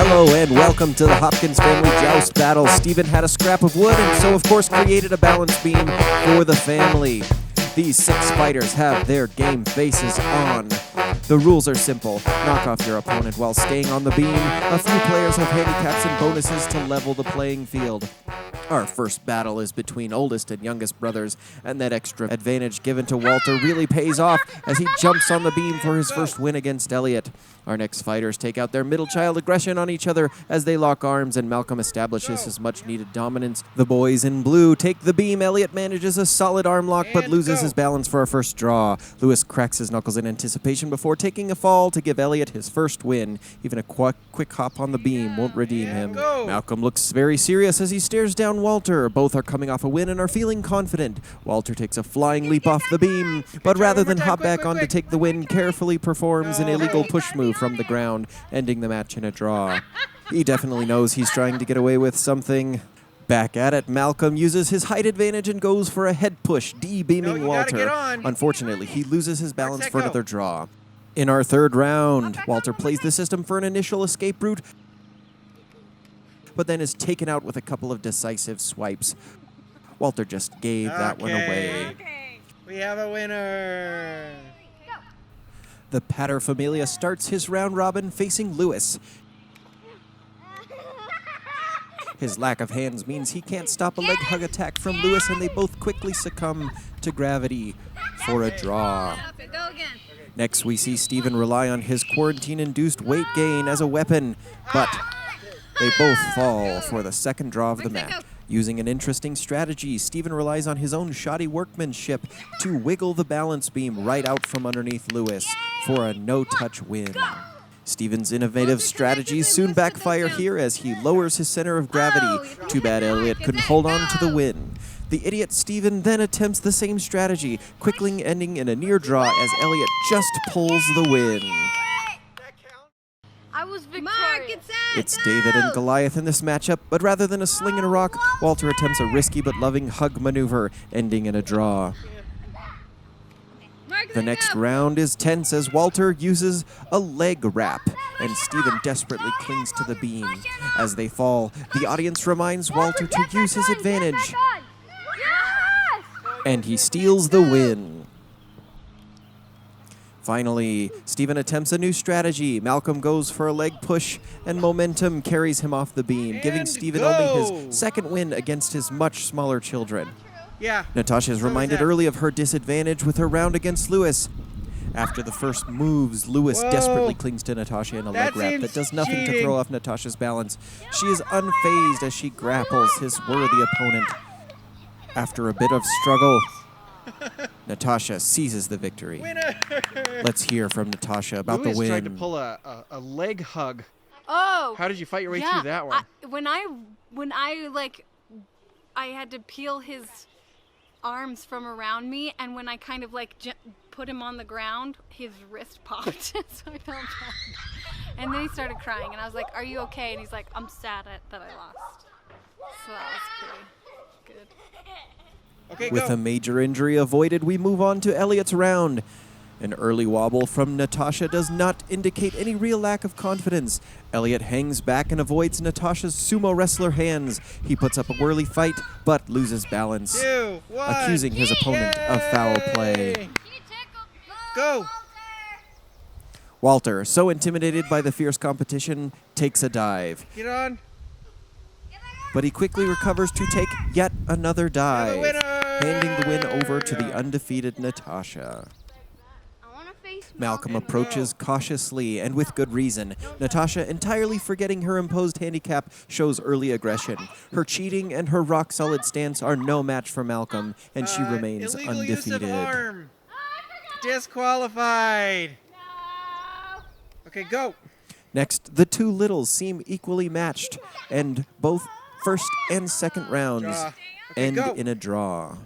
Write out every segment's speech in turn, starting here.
Hello and welcome to the Hopkins family joust battle. Steven had a scrap of wood and so of course created a balance beam for the family. These 6 fighters have their game faces on. The rules are simple. Knock off your opponent while staying on the beam. A few players have handicaps and bonuses to level the playing field. Our first battle is between oldest and youngest brothers, and that extra advantage given to Walter really pays off as he jumps on the beam for his first win against Elliot. Our next fighters take out their middle child aggression on each other as they lock arms and Malcolm establishes his much-needed dominance. The boys in blue take the beam. Elliot manages a solid arm lock but loses his balance for our first draw. Lewis cracks his knuckles in anticipation before taking a fall to give Elliot his first win. Even a quick hop on the beam won't redeem him. Malcolm looks very serious as he stares down Walter. Both are coming off a win and are feeling confident. Walter takes a flying leap off the beam, but rather than hop back on to take the win, carefully performs an illegal push move from the ground, ending the match in a draw. He definitely knows he's trying to get away with something. Back at it, Malcolm uses his height advantage and goes for a head push, D-beaming Walter. Unfortunately, he loses his balance for another draw. In our third round, Walter plays the system for an initial escape route, but then is taken out with a couple of decisive swipes. Walter just gave that one away. We have a winner. The paterfamilias starts his round robin facing Lewis. His lack of hands means he can't stop a leg hug attack from Lewis, and they both quickly succumb to gravity for a draw. Next, we see Steven rely on his quarantine-induced weight gain as a weapon, but they both fall for the second draw of the match. Using an interesting strategy, Steven relies on his own shoddy workmanship to wiggle the balance beam right out from underneath Lewis for a no-touch win. Steven's innovative strategies soon backfire here as he lowers his center of gravity. Too bad Elliot couldn't hold on to the win. The idiot Steven then attempts the same strategy, quickly ending in a near draw as Elliot just pulls the win. I was victorious. It's David and Goliath in this matchup, but rather than a sling and a rock, Walter attempts a risky but loving hug maneuver, ending in a draw. The next round is tense as Walter uses a leg wrap, and Steven desperately clings to the beam. As they fall, the audience reminds Walter to use his advantage, and he steals the win. Finally, Steven attempts a new strategy. Malcolm goes for a leg push, and momentum carries him off the beam, giving Steven only his second win against his much smaller children. Natasha is reminded early of her disadvantage with her round against Lewis. After the first moves, Lewis desperately clings to Natasha in a leg wrap that does nothing to throw off Natasha's balance. She is unfazed as she grapples his worthy opponent. After a bit of struggle, Natasha seizes the victory. Let's hear from Natasha about the win. Lewis tried to pull a leg hug. Oh. How did you fight your way through that one? When I had to peel his arms from around me, and when I kind of put him on the ground, his wrist popped, so I fell down. And then he started crying, and I was like, "Are you okay?" And he's like, "I'm sad that I lost." So that was pretty good. Okay, With a major injury avoided, we move on to Elliot's round. An early wobble from Natasha does not indicate any real lack of confidence. Elliot hangs back and avoids Natasha's sumo wrestler hands. He puts up a whirly fight, but loses balance, accusing his opponent of foul play. Go! Walter, so intimidated by the fierce competition, takes a dive. Get on. But he quickly recovers to take yet another dive, handing the win over to the undefeated Natasha. Malcolm approaches cautiously and with good reason. Natasha, entirely forgetting her imposed handicap, shows early aggression. Her cheating and her rock-solid stance are no match for Malcolm, and she remains undefeated. Use of arm. Disqualified. No. Okay, go. Next, the two littles seem equally matched, and both first and second rounds end in a draw.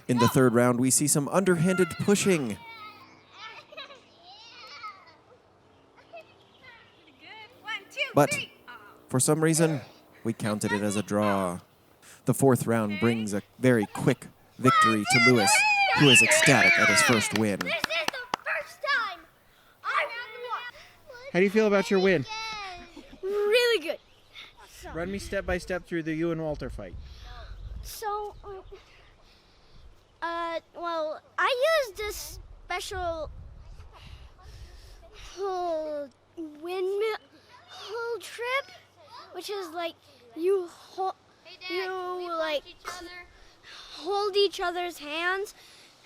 In the third round, we see some underhanded pushing. But for some reason, we counted it as a draw. The fourth round brings a very quick victory to Lewis, who is ecstatic at his first win. This is the first time How do you feel about your win? Really good. Run me step by step through the you and Walter fight. So, well, I used this special windmill trip, which is like you hold each other's hands,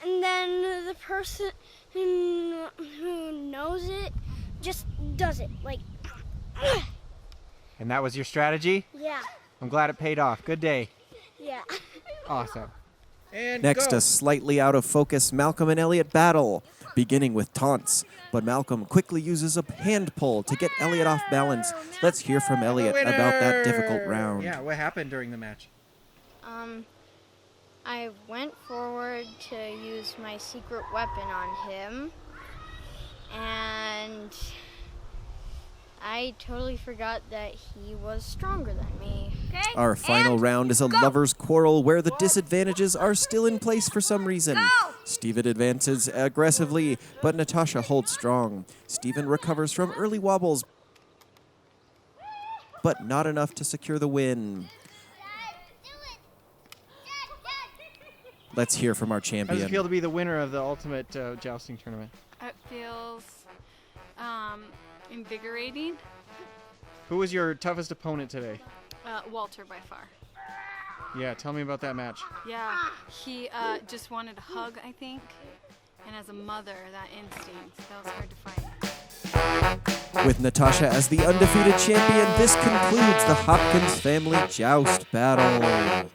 and then the person who knows it just does it, like. And that was your strategy? Yeah. I'm glad it paid off. Good day. Yeah. Awesome. And Next, go. a slightly out of focus Malcolm and Elliot battle, beginning with taunts. But Malcolm quickly uses a hand pull to get Elliot off balance. Let's hear from Elliot Winner! about that difficult round. Yeah, what happened during the match? I went forward to use my secret weapon on him, and I totally forgot that he was stronger than me. Okay. Our final round is a lover's quarrel where the disadvantages are still in place for some reason. Steven advances aggressively, but Natasha holds strong. Steven recovers from early wobbles, but not enough to secure the win. Let's hear from our How does it champion. feel to be the winner of the ultimate jousting tournament? It feels invigorating. Who was your toughest opponent today? Walter by far. Yeah, tell me about that match. Yeah, he just wanted a hug, I think. And as a mother, that instinct, that was hard to fight. With Natasha as the undefeated champion, this concludes the Hopkins family joust battle.